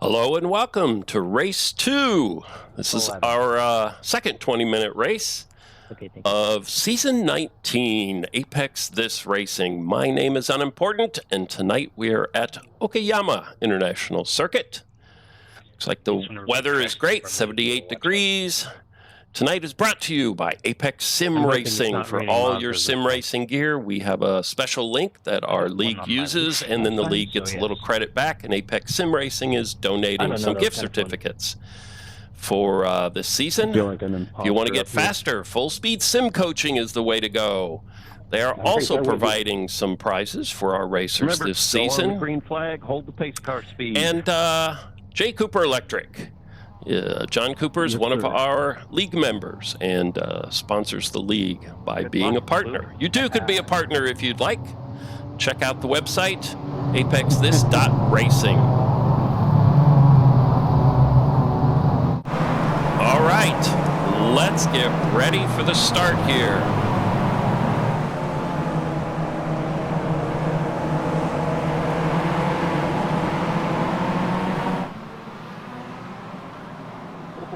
Hello and welcome to race 2. This is our second 20-minute race of season 19, Apex This Racing. My name is Unimportant, and tonight we are at Okayama International Circuit. Looks like the weather is great, 78 degrees. Tonight is brought to you by Apex Sim Racing. For all your sim racing gear, we have a special link that our league uses, and then the league gets a little credit back, and Apex Sim Racing is donating some gift certificates for this season. If you want to get faster, full speed sim coaching is the way to go. They are also providing some prizes for our racers this season. Green flag, hold the pace car speed. And J. Cooper Electric. John Cooper is one of our league members and sponsors the league by being a partner. You too could be a partner if you'd like. Check out the website, apexthis.racing. All right, let's get ready for the start here.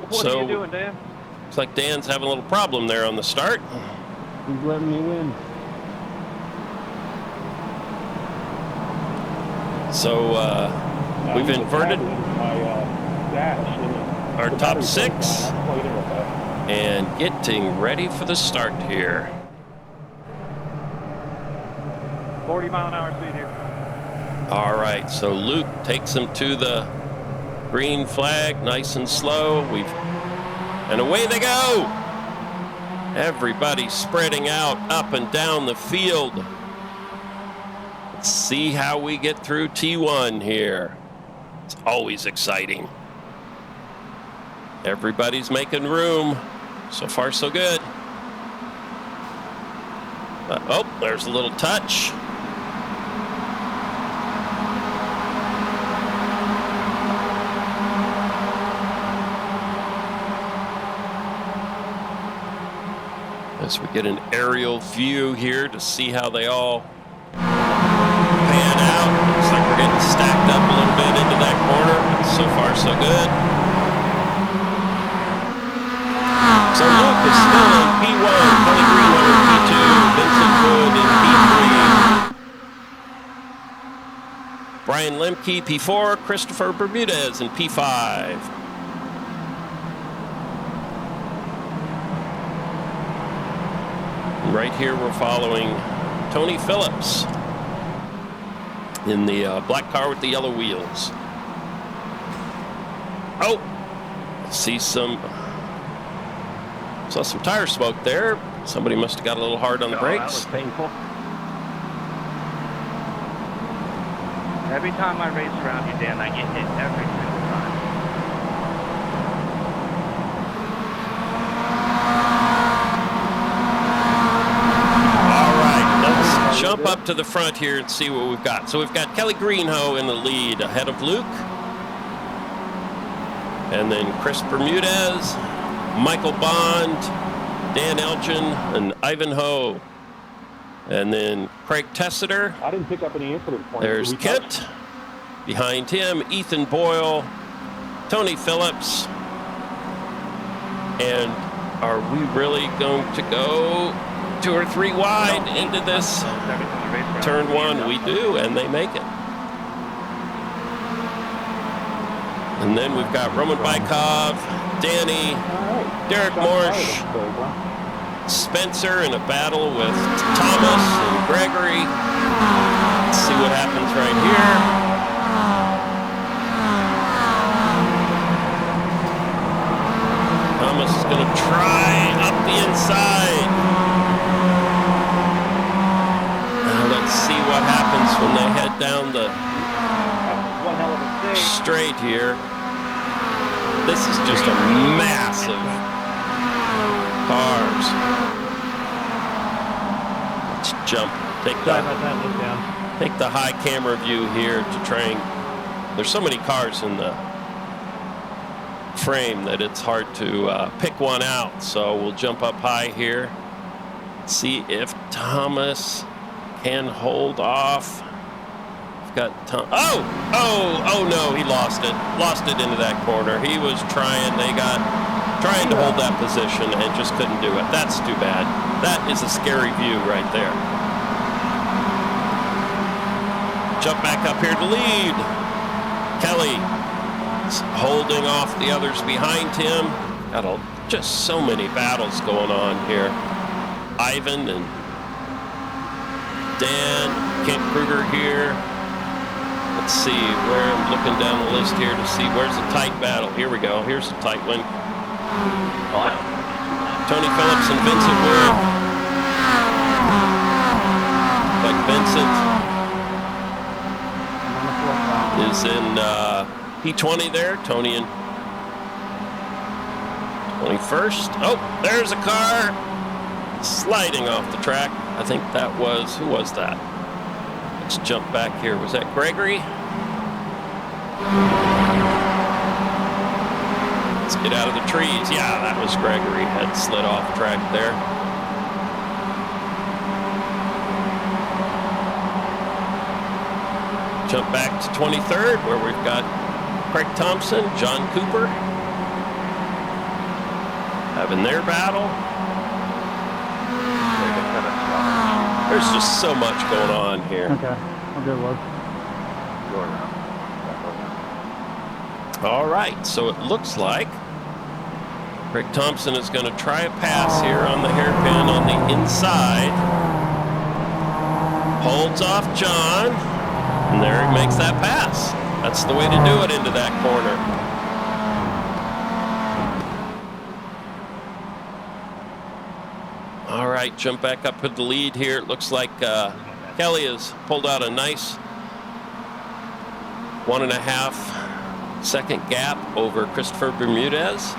What are you doing, Dan? Looks like Dan's having a little problem there on the start. He's letting me win. So we've inverted our top 6 and getting ready for the start here. 40-mile-an-hour speed here. All right, so Luke takes him to the green flag, nice and slow. And away they go. Everybody spreading out up and down the field. Let's see how we get through T1 here. It's always exciting. Everybody's making room. So far, so good. Oh, there's a little touch. As we get an aerial view here to see how they all pan out. Looks like we're getting stacked up a little bit into that corner. So far, so good. So Luke is still in P1, Kelly Greenhow in P2, Vincent Wood in P3, Brian Lemke P4, Christopher Bermudez in P5. Right here we're following Tony Phillips in the black car with the yellow wheels. Oh, saw some tire smoke there. Somebody must have got a little hard on the brakes. That was painful. Every time I race around you, Dan, I get hit every single time. Jump up to the front here and see what we've got. So we've got Kelly Greenhow in the lead ahead of Luke. And then Chris Bermudez, Michael Bond, Dan Elgin, and Ivanhoe. And then Craig Tessiter. I didn't pick up any incident points. There's Kent. Behind him, Ethan Boyle, Tony Phillips. And are we really going to go 2 or 3 wide into this turn 1? We do, and they make it. And then we've got Roman Bykov, Danny, Derek Morsch, Spencer in a battle with Thomas and Gregory. Let's see what happens right here. Thomas is going to try up the inside. Let's see what happens when they head down the straight here. This is just a mass of cars. Let's jump. Take the high camera view here to try and... There's so many cars in the frame that it's hard to pick one out. So we'll jump up high here. See if Thomas can hold off. we've got Tom. Oh no, he lost it. Lost it into that corner. He was trying to hold that position and just couldn't do it. That's too bad. That is a scary view right there. Jump back up here to lead. Kelly holding off the others behind him. Got just so many battles going on here. Ivan and Dan, Kent Kruger here. Let's see where I'm looking down the list here to see where's the tight battle. Here we go. Here's a tight one. Tony Phillips and Vincent Wood. Like Vincent is in P20 there. Tony in 21st. Oh, there's a car sliding off the track. I think that was, who was that? Let's jump back here. Was that Gregory? Let's get out of the trees. Yeah, that was Gregory. Had slid off track there. Jump back to 23rd where we've got Craig Thompson, John Cooper having their battle. There's just so much going on here. Okay, I'll do one. All right, so it looks like Craig Thompson is going to try a pass here on the hairpin on the inside. Holds off John, and there he makes that pass. That's the way to do it into that corner. All right, jump back up to the lead here. It looks like Kelly has pulled out a nice 1.5 second gap over Christopher Bermudez.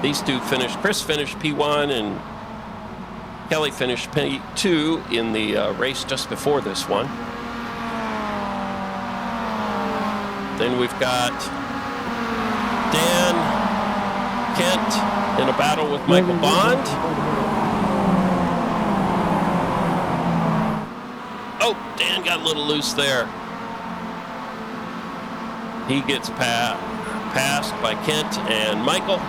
These two finished, Chris finished P1 and Kelly finished P2 in the race just before this one. Then we've got Dan Kent in a battle with Michael Bond. Oh, Dan got a little loose there. He gets passed by Kent and Michael.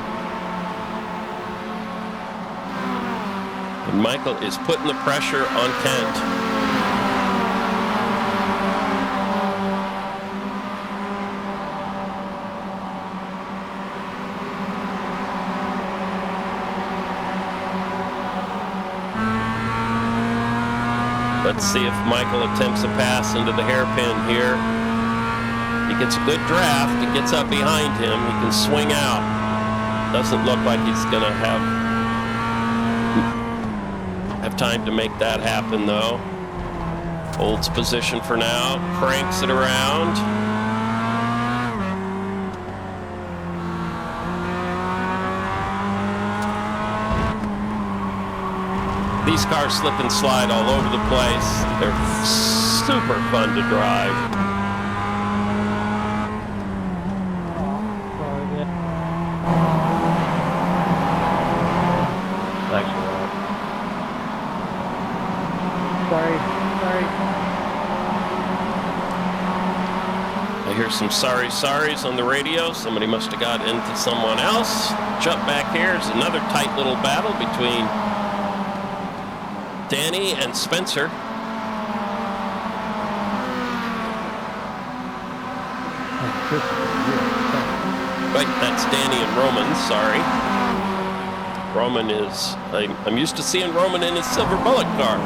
And Michael is putting the pressure on Kent. Let's see if Michael attempts a pass into the hairpin here. He gets a good draft. He gets up behind him. He can swing out. Doesn't look like he's going to have time to make that happen, though. Holds position for now. Cranks it around. These cars slip and slide all over the place. They're super fun to drive. Thanks for that. Sorry. I hear some sorries on the radio. Somebody must have got into someone else. Jump back here. There's another tight little battle between Danny and Spencer. Right, that's Danny and Roman, sorry. Roman is, I'm used to seeing Roman in his silver bullet car.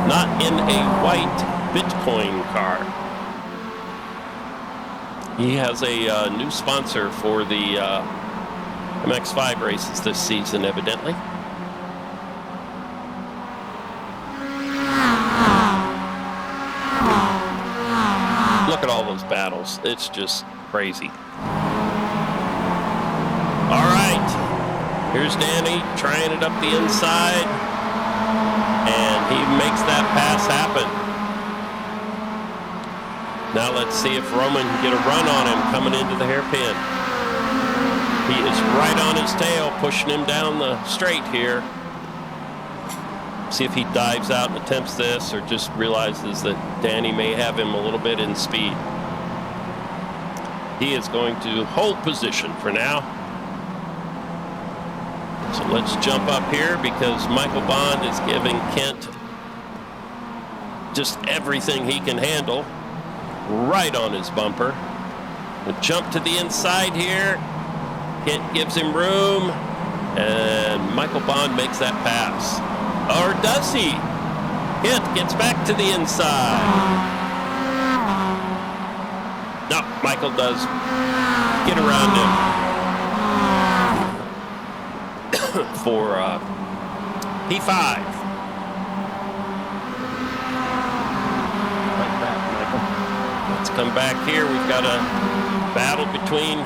Not in a white Bitcoin car. He has a new sponsor for the MX5 races this season, evidently. Look at all those battles. It's just crazy. All right. Here's Danny trying it up the inside. And he makes that pass happen. Now let's see if Roman can get a run on him coming into the hairpin. He is right on his tail, pushing him down the straight here. See if he dives out and attempts this, or just realizes that Danny may have him a little bit in speed. He is going to hold position for now. So let's jump up here because Michael Bond is giving Kent just everything he can handle right on his bumper. We'll jump to the inside here. Kent gives him room, and Michael Bond makes that pass. Or does he? Kent gets back to the inside. No, Michael does get around him for P5. Let's come back here. We've got a battle between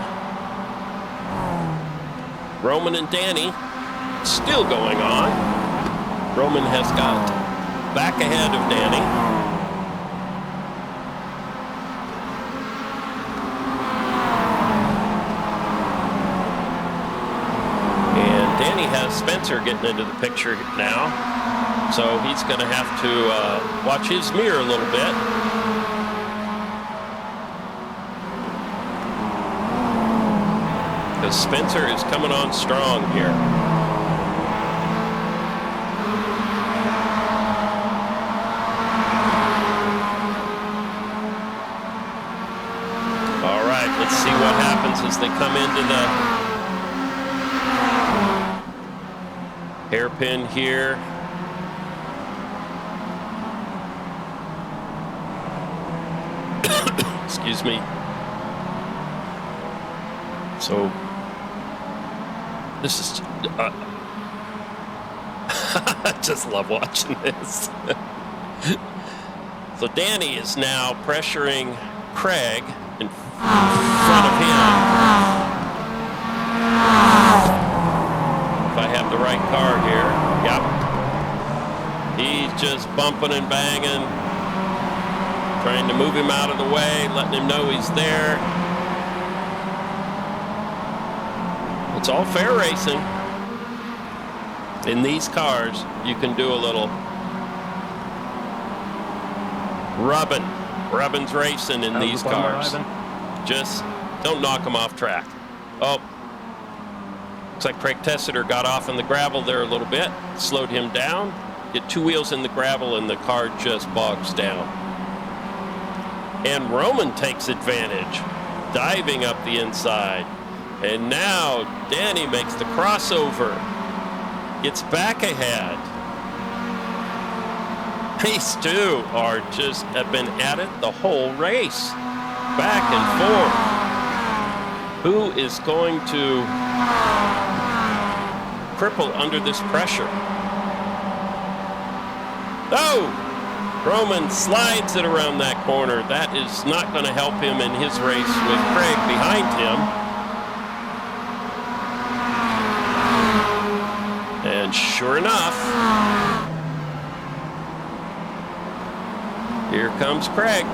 Roman and Danny still going on. Roman has got back ahead of Danny. And Danny has Spencer getting into the picture now. So he's going to have to watch his mirror a little bit. Because Spencer is coming on strong here. All right, let's see what happens as they come into the hairpin here. Excuse me. So this is I just love watching this. So Danny is now pressuring Craig in front of him. If I have the right car here. Yep. He's just bumping and banging, trying to move him out of the way, letting him know he's there. It's all fair racing. In these cars, you can do a little rubbing. Rubbing's racing in these cars. Just don't knock them off track. Oh, looks like Craig Tessiter got off in the gravel there a little bit, slowed him down. Get two wheels in the gravel and the car just bogs down. And Roman takes advantage, diving up the inside. And now Danny makes the crossover, gets back ahead. These two are just have been at it the whole race, back and forth. Who is going to cripple under this pressure? Oh! Roman slides it around that corner. That is not going to help him in his race with Craig behind him. And sure enough, here comes Craig.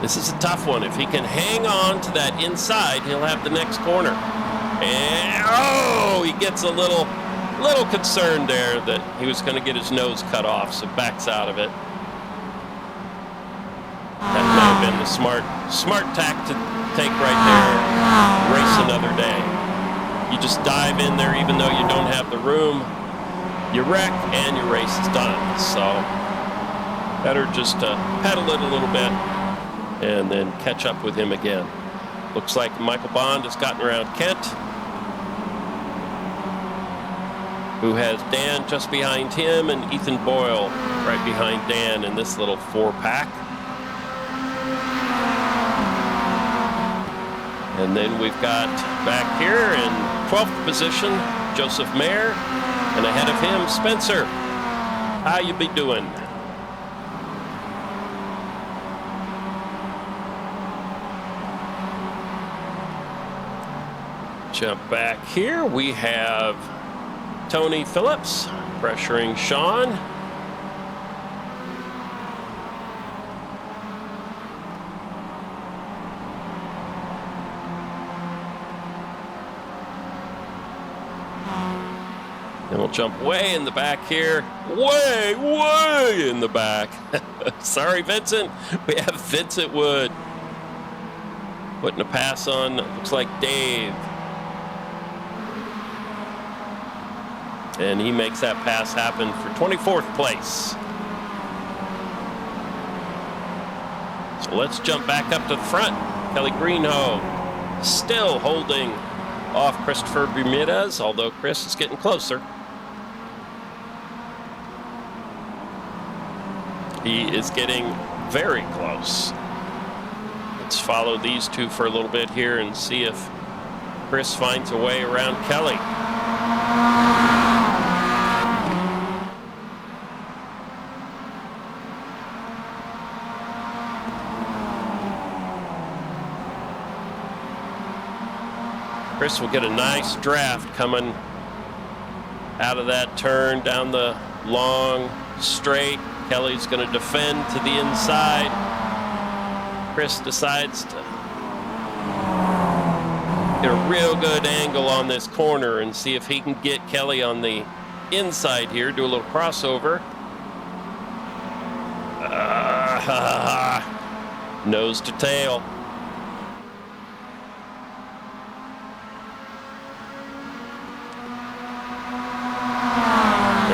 This is a tough one. If he can hang on to that inside, he'll have the next corner. And oh, he gets a little concerned there that he was going to get his nose cut off, so backs out of it. That may have been the smart tack to take right there. Race another day. You just dive in there even though you don't have the room. You wreck and your race is done. So better just pedal it a little bit and then catch up with him again. Looks like Michael Bond has gotten around Kent, who has Dan just behind him and Ethan Boyle right behind Dan in this little four-pack. And then we've got back here in 12th position, Joseph Mayer, and ahead of him, Spencer. How you be doing? Jump back here. We have Tony Phillips pressuring Sean. jump way in the back here. Way in the back. Sorry, Vincent. We have Vincent Wood putting a pass on, looks like Dave. And he makes that pass happen for 24th place. So let's jump back up to the front. Kelly Greenhoe still holding off Christopher Bermudez, although Chris is getting closer. He is getting very close. Let's follow these two for a little bit here and see if Chris finds a way around Kelly. Chris will get a nice draft coming out of that turn down the long straight. Kelly's going to defend to the inside. Chris decides to get a real good angle on this corner and see if he can get Kelly on the inside here. Do a little crossover. Nose to tail.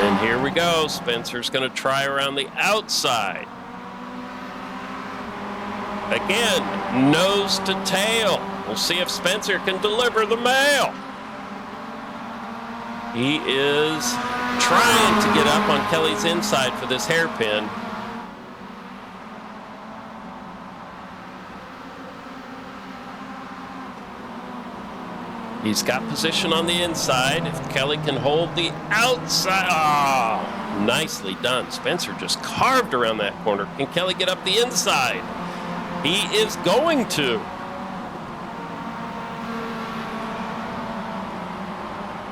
And here we go. Spencer's going to try around the outside. Again, nose to tail. We'll see if Spencer can deliver the mail. He is trying to get up on Kelly's inside for this hairpin. He's got position on the inside. If Kelly can hold the outside. Oh, nicely done. Spencer just carved around that corner. Can Kelly get up the inside? He is going to.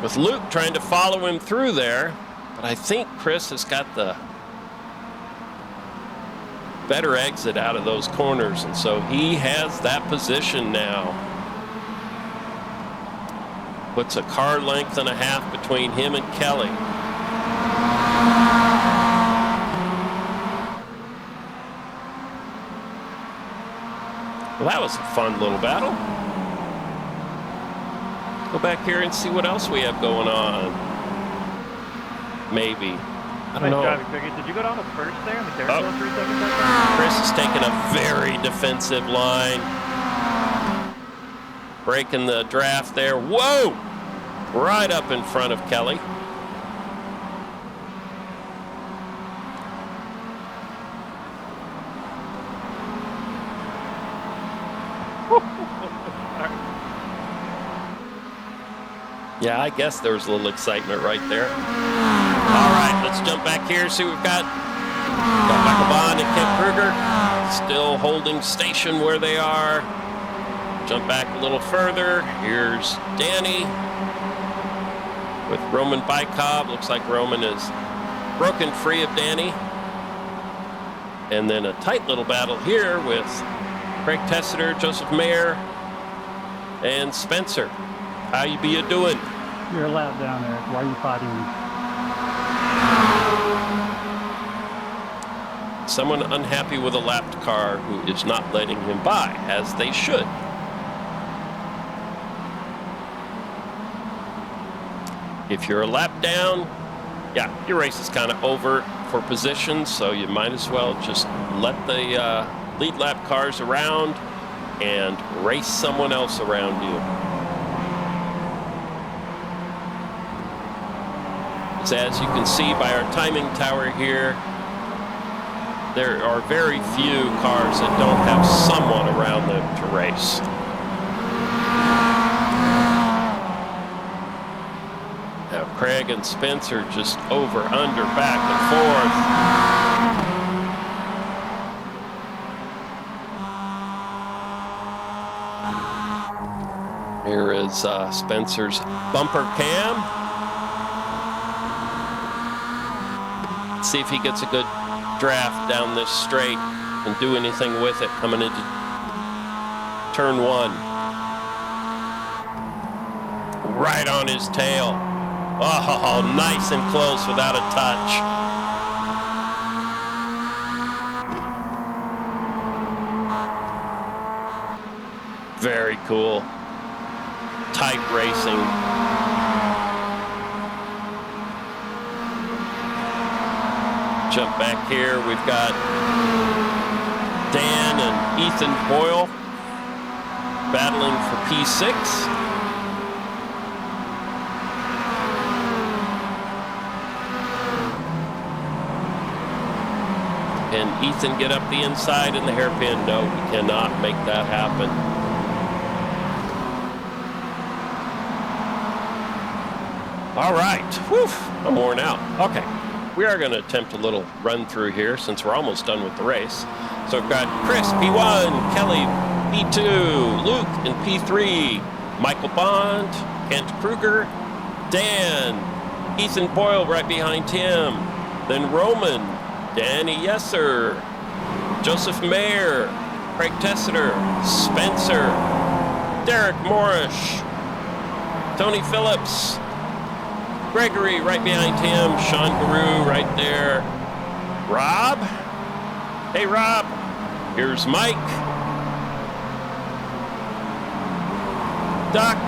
With Luke trying to follow him through there. But I think Chris has got the better exit out of those corners. And so he has that position now. Puts a car length and a half between him and Kelly. Well, that was a fun little battle. Go back here and see what else we have going on. Maybe. I don't know. Did you go down to first there in the carousel 3 seconds? Chris is taking a very defensive line. Breaking the draft there. Whoa! Right up in front of Kelly. Yeah, I guess there was a little excitement right there. All right, let's jump back here, see what we've got. Got Michael Bond and Kent Kruger still holding station where they are. Jump back a little further. Here's Danny with Roman Bykov. Looks like Roman is broken free of Danny. And then a tight little battle here with Craig Tessiter, Joseph Mayer, and Spencer. How you be doing? You're allowed down there. Why are you fighting me? Someone unhappy with a lapped car who is not letting him by, as they should. If you're a lap down, yeah, your race is kind of over for position, so you might as well just let the lead lap cars around and race someone else around you. As you can see by our timing tower here, there are very few cars that don't have someone around them to race. Now Craig and Spencer just over, under, back and forth. Here is Spencer's bumper cam. See if he gets a good draft down this straight and do anything with it coming into turn 1. Right on his tail. Oh, nice and close without a touch. Very cool. Tight racing. Jump back here. We've got Dan and Ethan Boyle battling for P6. Can Ethan get up the inside in the hairpin? No, he cannot make that happen. All right. Whew, I'm worn out. Okay. We are going to attempt a little run through here since we're almost done with the race. So we've got Chris, P1, Kelly, P2, Luke in P3, Michael Bond, Kent Kruger, Dan, Ethan Boyle right behind him, then Roman, Danny Yesser, Joseph Mayer, Craig Tessiter, Spencer, Derek Morrish, Tony Phillips, Gregory right behind him, Sean Guru right there, Rob, hey Rob, here's Mike, Duck,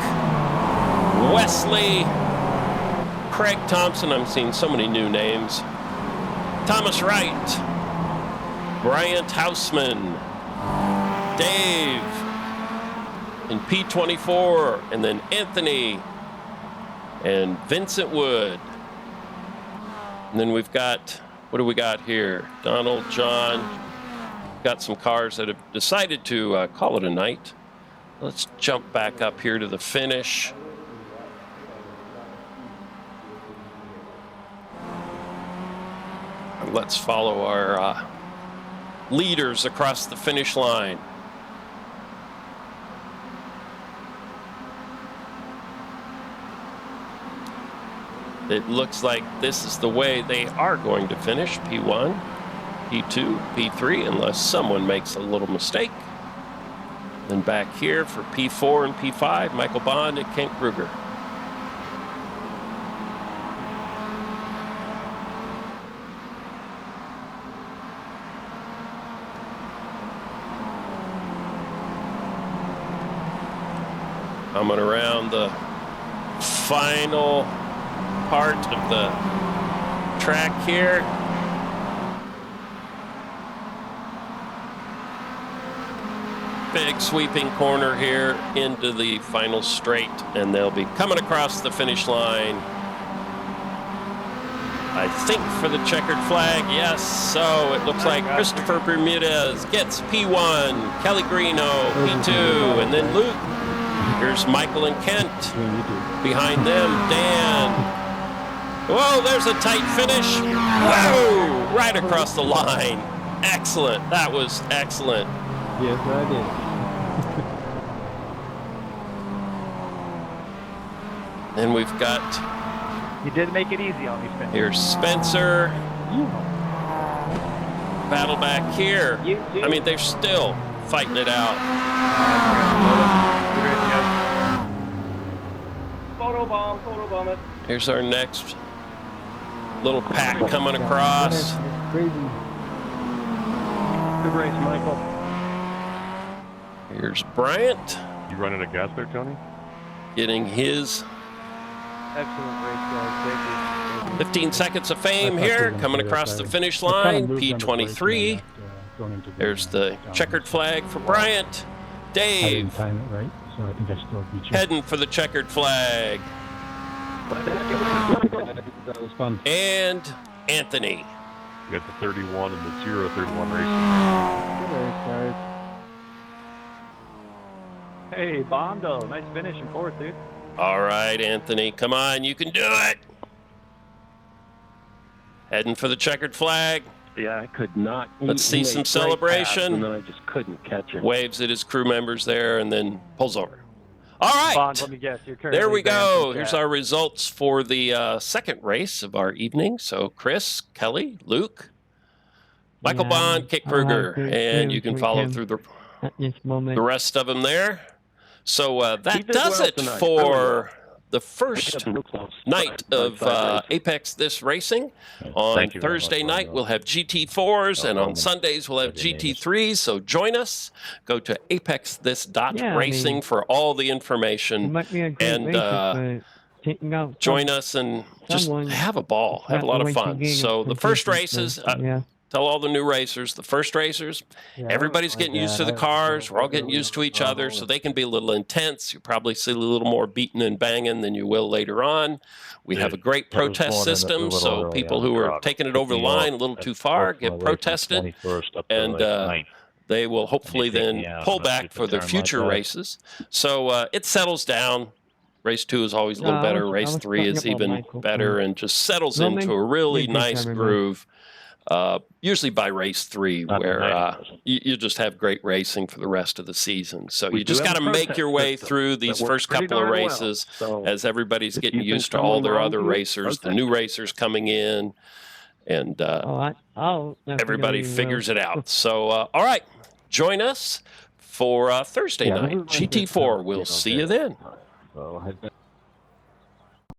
Wesley, Craig Thompson, I'm seeing so many new names, Thomas Wright, Bryant Hausman, Dave, in P24, and then Anthony, and Vincent Wood. And then we've got, what do we got here? Donald, John, got some cars that have decided to call it a night. Let's jump back up here to the finish. And let's follow our leaders across the finish line. It looks like this is the way they are going to finish. P1, P2, P3, unless someone makes a little mistake. Then back here for P4 and P5, Michael Bond and Kent Kruger. Coming around the final part of the track here. Big sweeping corner here into the final straight, and they'll be coming across the finish line. I think for the checkered flag, yes. So it looks like Christopher Bermudez gets P1, Kelly Greeno P2, and then Luke. Here's Michael and Kent. Behind them, Dan. Whoa, there's a tight finish. Whoa, right across the line. Excellent. That was excellent. Yes, I did. Then we've got, You did make it easy on me, Spencer. here's Spencer. Battle back here. I mean, they're still fighting it out. Photo bomb it. Here's our next little pack coming across. Crazy. Good race, Michael. Here's Bryant You running a gas there, Tony? getting his Excellent race, guys. Thank you. 15 seconds of fame here, coming across the finish line. P23. There's the checkered flag for Bryant. I Dave didn't time it right, so I think I still beat you. heading for the checkered flag. That was fun. And Anthony. You got the 31 and the 031 racing. Good race, guys. Hey, Bondo. Nice finish in fourth, dude. All right, Anthony, come on, you can do it. Heading for the checkered flag. Yeah, I could not. Let's see some celebration. And then I just couldn't catch it. Waves at his crew members there and then pulls over. All right. Bond, let me guess. You're currently There we banned go. from Here's chat. our results for the second race of our evening. So Chris, Kelly, Luke, Michael Bond, Kit Kruger, and you can follow through the At this moment. rest of them there. So that He did does well it tonight. for the first night of Apex This Racing. On Thursday night, we'll have GT4s, and on Sundays, we'll have GT3s. So join us. Go to apexthis.racing for all the information. And join us and just have a ball, have a lot of fun. So the first races, tell all the new racers, the first racers, everybody's getting used to the cars. We're all getting used to each other, so they can be a little intense. You'll probably see a little more beating and banging than you will later on. We have a great protest system, so people who are taking it over the line a little too far get protested, and they will hopefully then pull back for their future races. So it settles down. Race 2 is always a little better. Race 3 is even better and just settles into a really nice groove. Usually by race 3, where you just have great racing for the rest of the season. So you just got to make your way through these first couple of races as everybody's getting used to all their other racers, the new racers coming in, and everybody figures it out. So, all right, join us for Thursday night, GT4. We'll see you then.